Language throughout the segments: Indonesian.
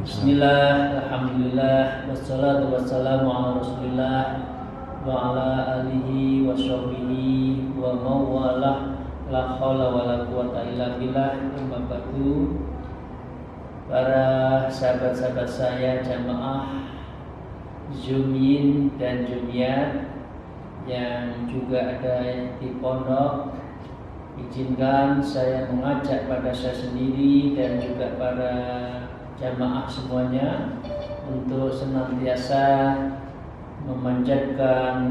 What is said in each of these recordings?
Bismillah, alhamdulillah, wassalatu wassalamu ala rasulillah wa ala alihi wa sahbihi wa mawalah, la hawla wa la quwata illa billah. Amma ba'du. Para sahabat-sahabat saya, jamaah Zumin dan Jumiyat yang juga ada di pondok, izinkan saya mengajak pada saya sendiri dan juga para jamaah semuanya untuk senantiasa memanjatkan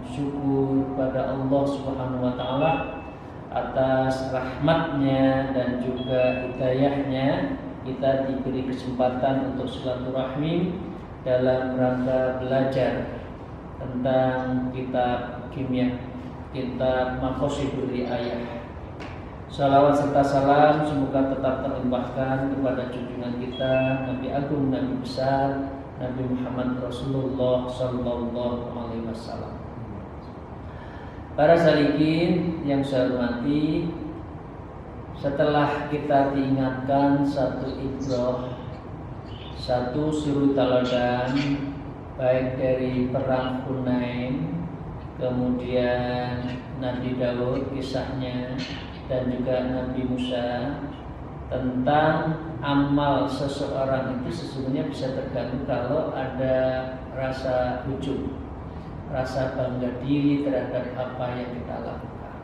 syukur pada Allah Subhanahu wa taala atas rahmatnya dan juga hidayahnya. Kita diberi kesempatan untuk silaturahmi dalam rangka belajar tentang kitab kimia, kitab Maqasidul Riayah. Salawat serta salam semoga tetap terlimpahkan kepada junjungan kita Nabi Agung, Nabi besar, Nabi Muhammad Rasulullah Sallallahu Alaihi Wasallam. Para salikin yang saya hormati, setelah kita diingatkan satu ibrah, satu suri teladan, baik dari perang Hunain, kemudian Nabi Daud kisahnya, dan juga Nabi Musa, tentang amal seseorang itu sesungguhnya bisa terganggu kalau ada rasa ujub, rasa bangga diri terhadap apa yang kita lakukan.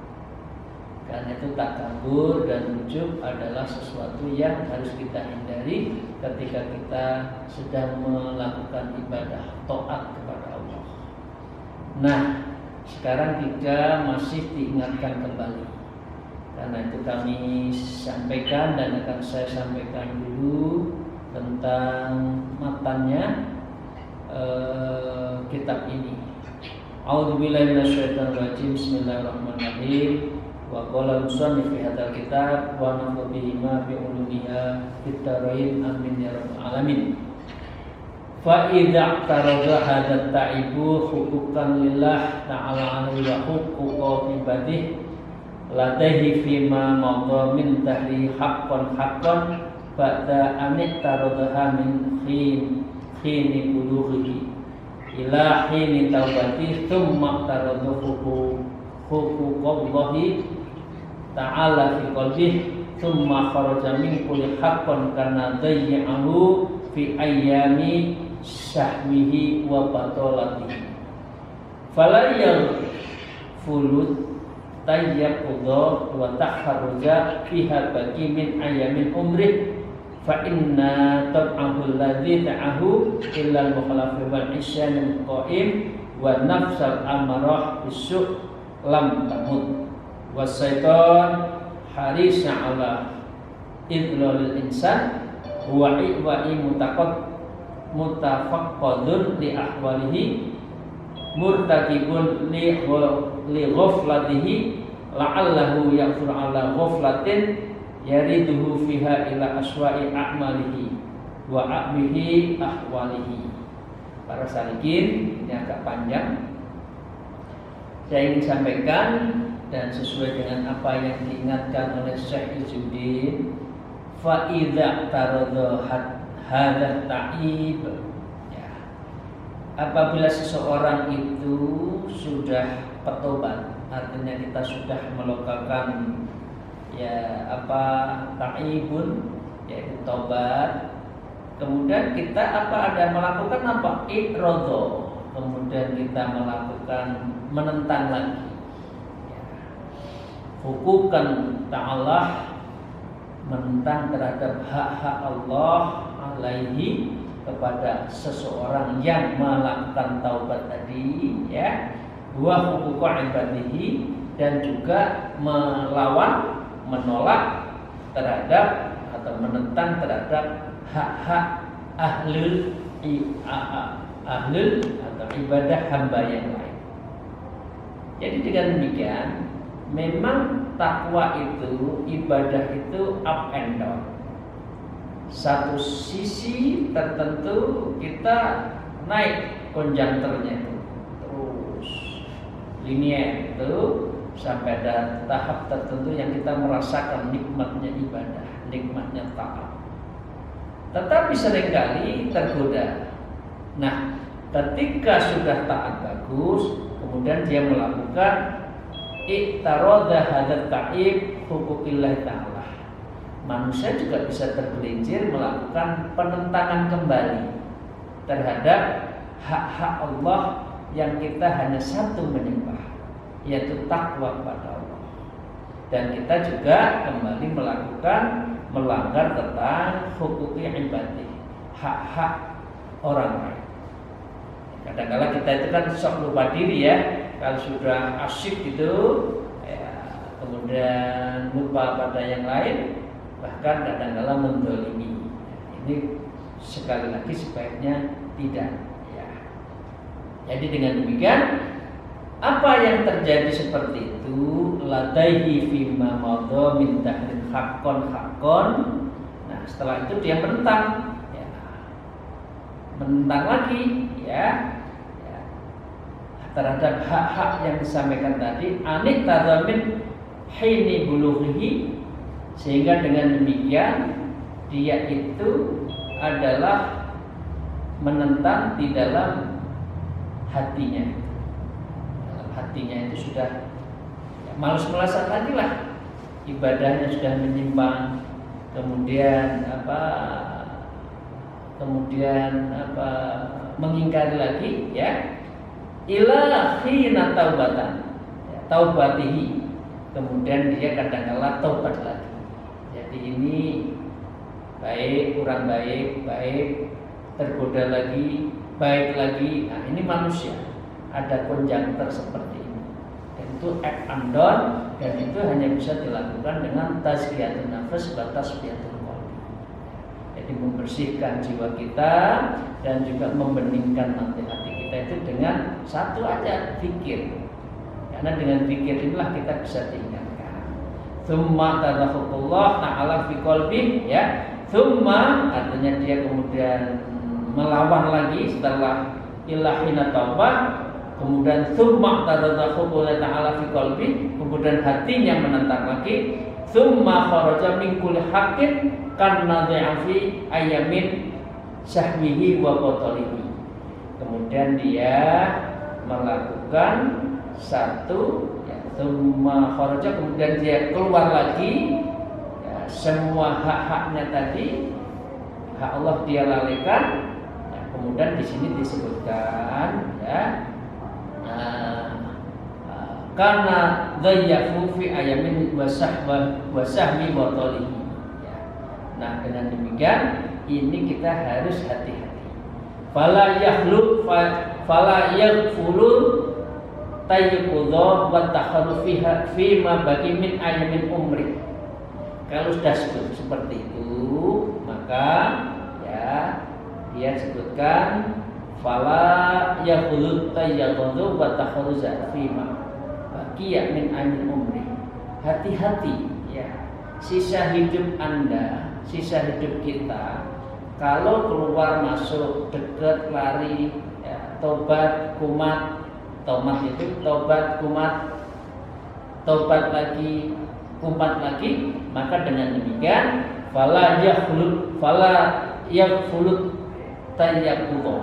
Karena itu takabur dan ujub adalah sesuatu yang harus kita hindari ketika kita sedang melakukan ibadah taat kepada Allah. Nah, sekarang kita masih diingatkan kembali. Karena itu kami sampaikan dan akan saya sampaikan dulu tentang matanya kitab ini. A'udzubillahi minasyaitonirrajim. Bismillahirrahmanirrahim. Wa qala musannif fi hadzal kitab wa nafa'u bihi ma bi ulumiha fid dharain amin ya rabbal alamin. Fa idza tarada hadzal ta'ibu huquqan lillah ta'ala alaihi wa huquqa ibadihi ladaihi fima madha min tahri haqqan ba'da amit taradha min khini bulughihi ila khini taubati thumma taradhu huquqallahi ta'ala fi qalbihi thumma kharaja min kulli haqqan kana dayya'ahu fi ayyami sahmihi wa batalatihi fala fulut tayyaqudha wa takharruja fiha baqi min ayamin umrih fa inna tab'ahu alladhi ta'ahu illa al-mukhlafi wal isyan qaim wa nafsal amarah bisu' lam tamut wa syaitan harisa ala idlalil insan wa iwa'i mutafaqqadun li ahwalihi murtakibun li ghaflatihi la'allahu yaqfur ala ghaflatin yariduhu fiha ila aswa'i a'malihi wa a'bihi ahwalihi. Para salikin, ini agak panjang, saya ingin sampaikan dan sesuai dengan apa yang diingatkan oleh Syekh Izzuddin. Fa idza tarada hadza ta'ib, apabila seseorang itu sudah bertobat, artinya kita sudah melakukan ta'ibun, yaitu tobat. Kemudian kita ada melakukan iqradha, kemudian kita melakukan menentang lagi hukukan ta'ala, menentang terhadap hak-hak Allah alaihi kepada seseorang yang melakukan taubat tadi, wa huquqa ibadihi, dan juga melawan, menolak terhadap atau menentang terhadap hak-hak ahlul atau ibadah hamba yang lain. Jadi dengan demikian, memang takwa itu, ibadah itu up and down. Satu sisi tertentu kita naik konjanternya itu terus linear itu sampai ada tahap tertentu yang kita merasakan nikmatnya ibadah, nikmatnya taat. tetapi seringkali tergoda. Nah, ketika sudah taat bagus, kemudian dia melakukan i'taradha hadat ta'ib hukukillah ta'ala. Manusia juga bisa tergelincir melakukan penentangan kembali terhadap hak-hak Allah yang kita hanya satu menyembah, yaitu takwa kepada Allah. Dan kita juga kembali melanggar tentang hukuki ibadih, hak-hak orang lain. Kadang-kadang kita itu kan sok lupa diri ya, kalau sudah asyik gitu ya, kemudian lupa pada yang lain, bahkan kadang-kadang mendolimi. Ini sekali lagi sebaiknya tidak ya. Jadi dengan demikian, apa yang terjadi seperti itu ladaihi fima madha min tahrim haqqon. Nah, setelah itu dia menentang ya. Menentang lagi ya terhadap hak-hak yang disampaikan tadi, anit tadamin hini bulughihi, sehingga dengan demikian dia itu adalah menentang di dalam hatinya. Dalam hatinya itu sudah ya, malas-malasan lagi lah, ibadahnya sudah menyimpang, kemudian mengingkari lagi ya, ila khina taubatan ya, taubatihi, kemudian dia kadang-kala taubat lagi. Jadi ini baik, kurang baik, tergoda lagi, baik lagi. Nah, ini manusia ada konjunktur seperti ini. Dan itu act and down, dan itu hanya bisa dilakukan dengan tazkiyatun nafs wa tasfiyatul qalbi. Jadi membersihkan jiwa kita dan juga membeningkan hati kita itu dengan satu aja, zikir. Karena dengan zikir inilah kita bisa diingatkan. Tsumma tadzakurullah ta'ala fi qalbi ya. Tsumma artinya dia kemudian melawan lagi setelah ilahina taubah, kemudian tsumma tadzakurullah ta'ala fi qalbi, kemudian hatinya menentang lagi. Tsumma kharaja min kulli haqqin karena dha'fi ayamin sahmihi wa qatalihi. Kemudian dia melakukan satu ya, tsumma kharaja, kemudian dia keluar lagi ya, semua hak-haknya tadi, hak Allah dia lalaikan ya, kemudian di sini disebutkan ya karena dhayyafu fi ayamin wasahmi wa talihi ya. Nah, dengan demikian ini kita harus hati-hati. Fala yaghfulu tayyibudha wa takharufiha fi ma baqi min ayamin umri. Kalau sudah seperti itu, maka ya dia sebutkan fala yaghfulu tayyibudha wa takharuza fi ma baqi min ayamin umri. Hati-hati ya, sisa hidup Anda, sisa hidup kita, kalau keluar masuk dekat lari ya, tobat kumat, tomat itu tobat kumat, tobat lagi kumat lagi, maka dengan demikian fala yaghfulu tayyibudha.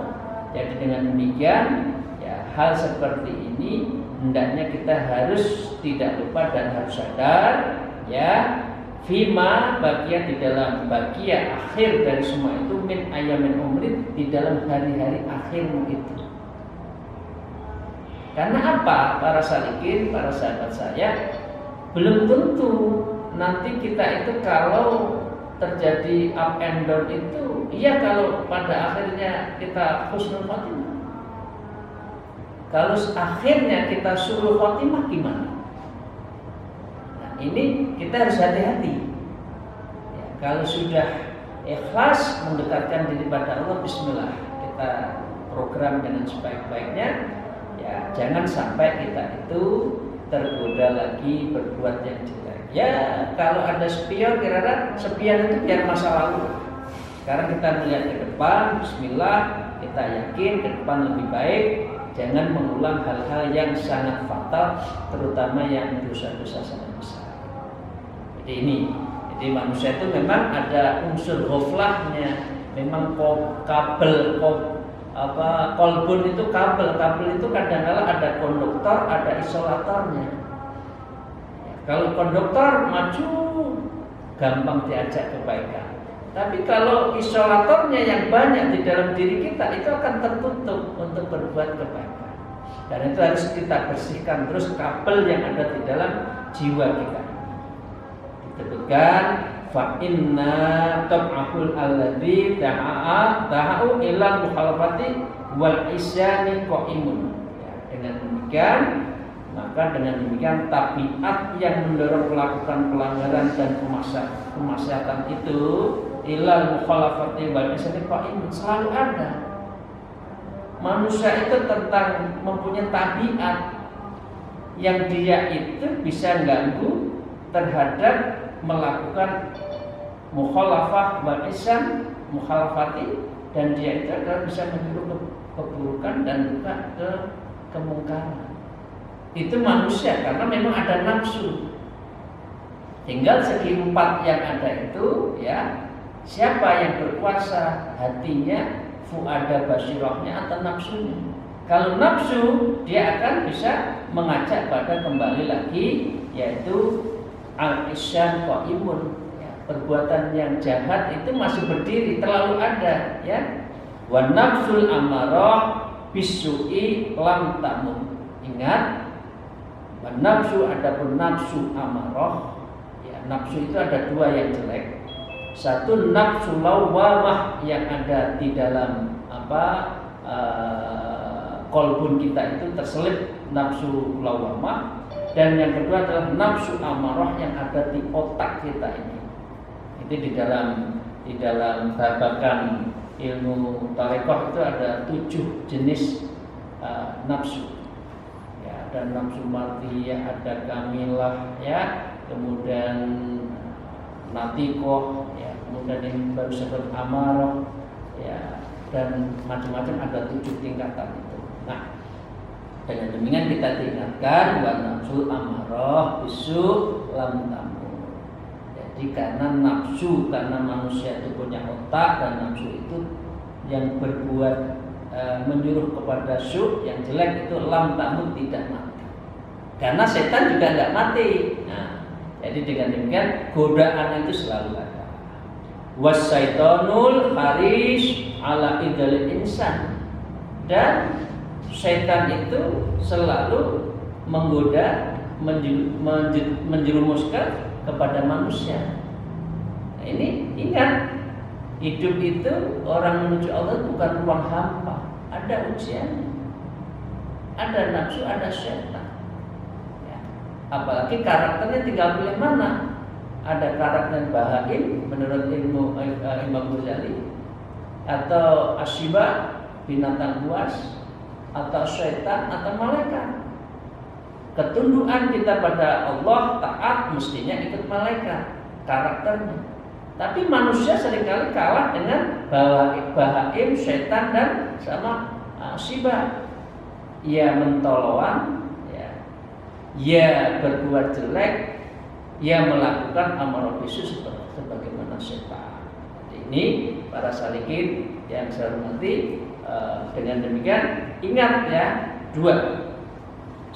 Jadi dengan demikian ya, hal seperti ini hendaknya kita harus tidak lupa dan harus sadar ya, fima bagian di dalam bagian akhir dari semua itu min ayamin umrid, di dalam hari-hari akhirmu itu. Karena apa? Para salikin, para sahabat saya, belum tentu nanti kita itu kalau terjadi up and down itu, iya kalau pada akhirnya kita husnul khotimah. Kalau akhirnya kita suruh khotimah gimana? Ini kita harus hati-hati ya, kalau sudah ikhlas mendekatkan diri pada Allah, bismillah, kita program dengan sebaik-baiknya ya, jangan sampai kita itu tergoda lagi berbuat yang jelek ya. Kalau ada spion, kira-kira spion itu biar masa lalu. Sekarang kita melihat ke depan, bismillah, kita yakin ke depan lebih baik. Jangan mengulang hal-hal yang sangat fatal, terutama yang dosa-dosa sangat besar. Jadi manusia itu memang ada unsur ghaflahnya, Memang kolbun itu kabel itu kadang-kala ada konduktor, ada isolatornya. Kalau konduktor maju gampang diajak kebaikan. Tapi kalau isolatornya yang banyak di dalam diri kita itu akan tertutup untuk berbuat kebaikan. Dan itu harus kita bersihkan terus kabel yang ada di dalam jiwa kita. Disebutkan fa inna tab'ahul alladzi ta'a'u ila mukhalafati wal isyani qaimun. Ya, dengan demikian tabiat yang mendorong melakukan pelanggaran dan kemaksiatan itu ilal mukhalafati wal isyani qaimun selalu ada. Manusia itu tentang mempunyai tabiat yang dia itu bisa ganggu terhadap melakukan mukhalafah wal isyan, mukhalafati, dan dia itu adalah bisa menyuruh keburukan dan juga kemungkaran. Itu manusia karena memang ada nafsu. Tinggal segi empat yang ada itu, ya, siapa yang berkuasa hatinya, fuada basirahnya atau nafsunya. Kalau nafsu, dia akan bisa mengajak pada kembali lagi, yaitu al-isyan qaimun, ya, perbuatan yang jahat itu masih berdiri, terlalu ada, ya. Wa nafsul amarah bisu'i lam tamut. Ingat, wa nafsu, adapun nafsu amarah, ya, nafsu itu ada dua yang jelek. Satu nafsu lawwamah yang ada di dalam kolbun kita itu terselip nafsu lawwamah, dan yang kedua adalah nafsu amarah yang ada di otak kita ini. Itu di dalam babakan ilmu tarekat itu ada 7 jenis nafsu. Ya, ada nafsu martiyah, ada kamilah, ya, kemudian natikoh, ya, kemudian yang baru disebut amarah, ya, dan macam-macam, ada 7 tingkatan itu. Nah, dengan demikian kita diingatkan wa nafsu amarah bisu lam tamu. Jadi karena manusia itu punya otak, dan nafsu itu yang berbuat menyuruh kepada su yang jelek itu lam tamu, tidak mati. Karena setan juga tidak mati. Nah, jadi dengan demikian godaan itu selalu ada. Wasyaitonul haris ala idalil insan, dan setan itu selalu menggoda, menjerumuskan kepada manusia. Nah, ini ingat, hidup itu orang menuju Allah bukan ruang hampa, ada ujiannya, ada nafsu, ada setan. Ya. Apalagi karakternya tinggal pilih mana. Ada karakter bahaim menurut ilmu Imam Ghazali, atau asyiba, binatang buas, atau syaitan, atau malaikat. Ketundukan kita pada Allah, taat, mestinya ikut malaikat karakternya. Tapi manusia seringkali kalah dengan bahaim, syaitan, dan sama asyiba. Ia mentoloan, ya berbuat jelek, ia melakukan amarah bisu sebagaimana setan. Ini para salikin yang saya hormati, dengan demikian ingat, ya, 2.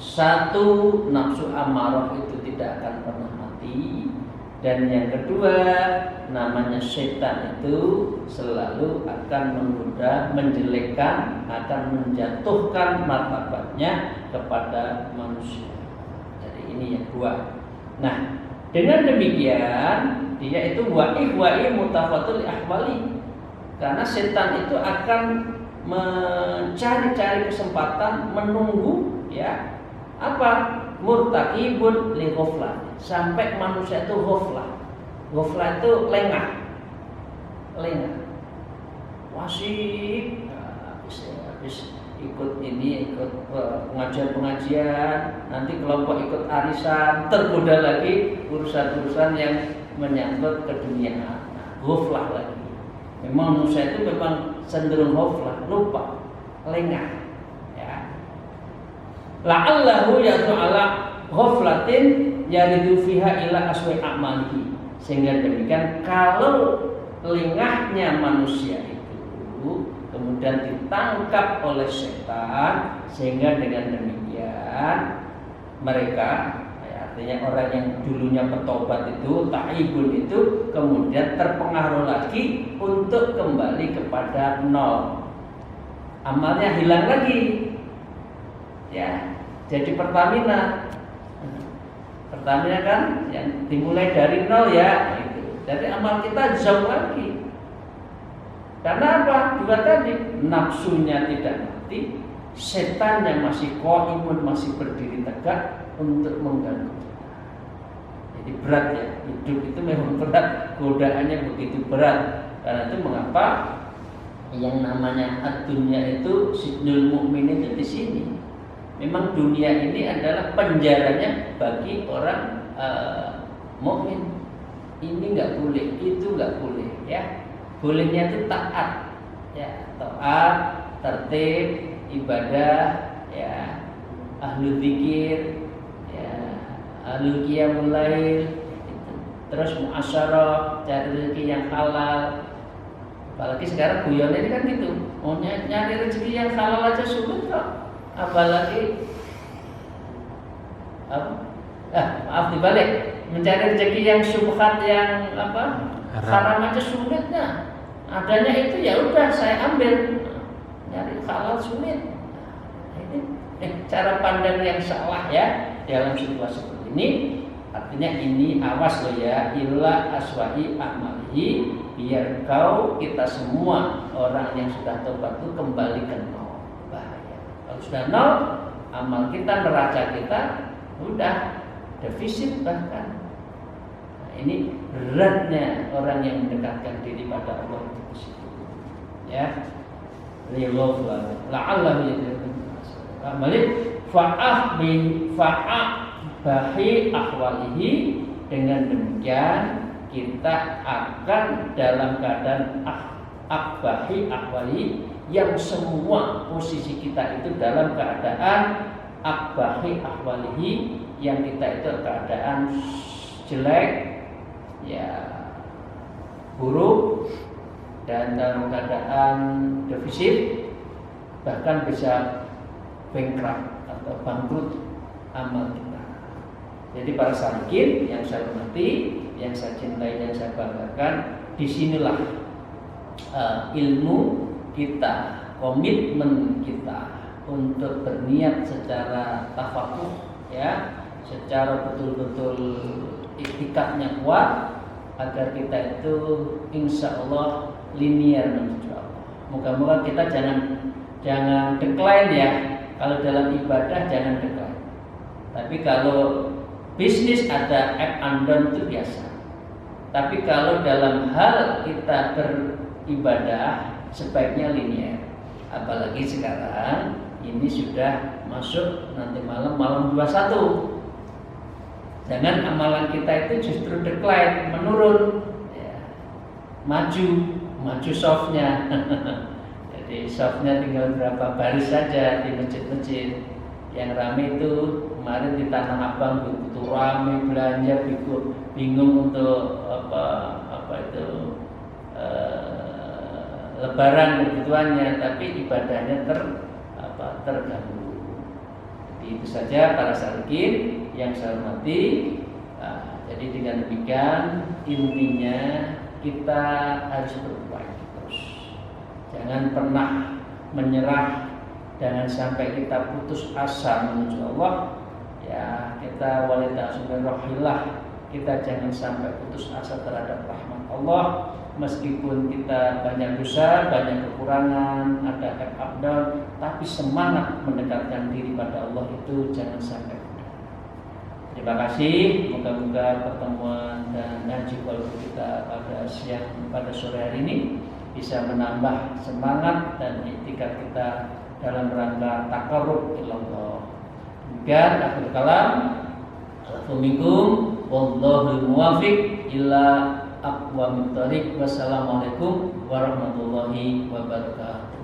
1, nafsu amarah itu tidak akan pernah mati, dan yang kedua, namanya setan itu selalu akan menggoda, menjelekkan, akan menjatuhkan martabatnya kepada manusia. Jadi ini yang 2. Nah, dengan demikian dia itu wa'i mutafatul ahwali, karena setan itu akan mencari-cari kesempatan, menunggu, ya, murtakibun li ghaflah, sampai manusia itu ghaflah. Ghaflah itu lengah, wasik, habis ikut pengajian, nanti kelompok ikut arisan, tergoda lagi urusan-urusan yang menyangkut keduniaan. Ghaflah lagi. Memang manusia itu memang cenderung ghaflah, lupa, lengah, ya. La'allahu ya'tu ala ghaflatin yaridu fiha ila aswi a'malihi. Sehingga demikian, kalau lengahnya manusia itu kemudian ditangkap oleh setan, sehingga dengan demikian mereka, artinya orang yang dulunya bertobat itu, taibun itu, kemudian terpengaruh lagi untuk kembali kepada nol. Amalnya hilang lagi. Ya, jadi Pertamina kan yang dimulai dari nol ya, gitu. Jadi amal kita jauh lagi. Karena apa? Juga tadi nafsunya tidak mati, setannya masih qaimun, masih berdiri tegak untuk mengganggu. Jadi berat ya, hidup itu memang berat, godaannya begitu berat. Karena itu mengapa yang namanya dunia itu sijnul mukmin itu di sini. Memang dunia ini adalah penjaranya bagi orang mukmin. Ini nggak boleh, itu nggak boleh, ya. Bolehnya itu taat, ya, taat, tertib, ibadah, ya, ahlu dzikir, ya, ahlu qiyamul lail, terus muasyarah, cari rezeki yang halal. Apalagi sekarang guyon ini kan gitu, mau nyari rezeki yang halal aja sulit kok. Apalagi maaf dibalik, mencari rezeki yang syubhat, yang haram aja sulitnya. Adanya itu ya udah saya ambil, nyari halal sulit. Ini cara pandang yang salah ya dalam situasi seperti ini. Artinya ini awas loh ya, illa aswahi amalihi, biar kita semua orang yang sudah tobat itu kembali ke nol. Bahaya. Kalau sudah nol, amal kita, neraca kita udah defisit bahkan. Nah, ini beratnya orang yang mendekatkan diri pada Allah itu di situ. Ya. La'allahu yadhkurun. Amalin bahi ahwalihi, dengan demikian kita akan dalam keadaan akbahi ahwali, yang semua posisi kita itu dalam keadaan akbahi ahwalihi, yang kita itu keadaan jelek, ya, buruk, dan dalam keadaan defisit, bahkan bisa bankrupt atau bangkrut amal kita. Jadi para salikin yang saya hormati, yang saya cintai, yang saya banggakan, disinilah ilmu kita, komitmen kita untuk berniat secara tafakuh, ya, secara betul-betul iktikadnya kuat, agar kita itu insya Allah linear menuju Allah. Moga-moga kita jangan decline ya. Kalau dalam ibadah jangan decline. Tapi kalau bisnis ada up and down itu biasa. Tapi kalau dalam hal kita beribadah sebaiknya linear. Apalagi sekarang ini sudah masuk nanti malam 21. Jangan amalan kita itu justru decline, menurun, ya, maju softnya. Jadi softnya tinggal berapa baris saja di masjid-masjid. Yang ramai itu kemarin di Tanah Abang begitu ramai belanja, bingung untuk lebaran begituannya, tapi ibadahnya terganggu. Jadi itu saja para salikin yang saya hormati. Jadi dengan demikian intinya kita harus berupaya terus. Jangan pernah menyerah, jangan sampai kita putus asa menuju Allah. Ya, kita walita subhanallah, kita jangan sampai putus asa terhadap rahmat Allah. Meskipun kita banyak dosa, banyak kekurangan, ada up down, tapi semangat mendekatkan diri pada Allah itu jangan sampai pudar. Terima kasih. Moga-moga pertemuan dan ngaji qalbu kita pada sore hari ini bisa menambah semangat dan iktikad kita dalam rangka taqarrub ilallah. Demikian akhir kalam. Assalamualaikum warahmatullahi wabarakatuh. Wassalamualaikum warahmatullahi wabarakatuh.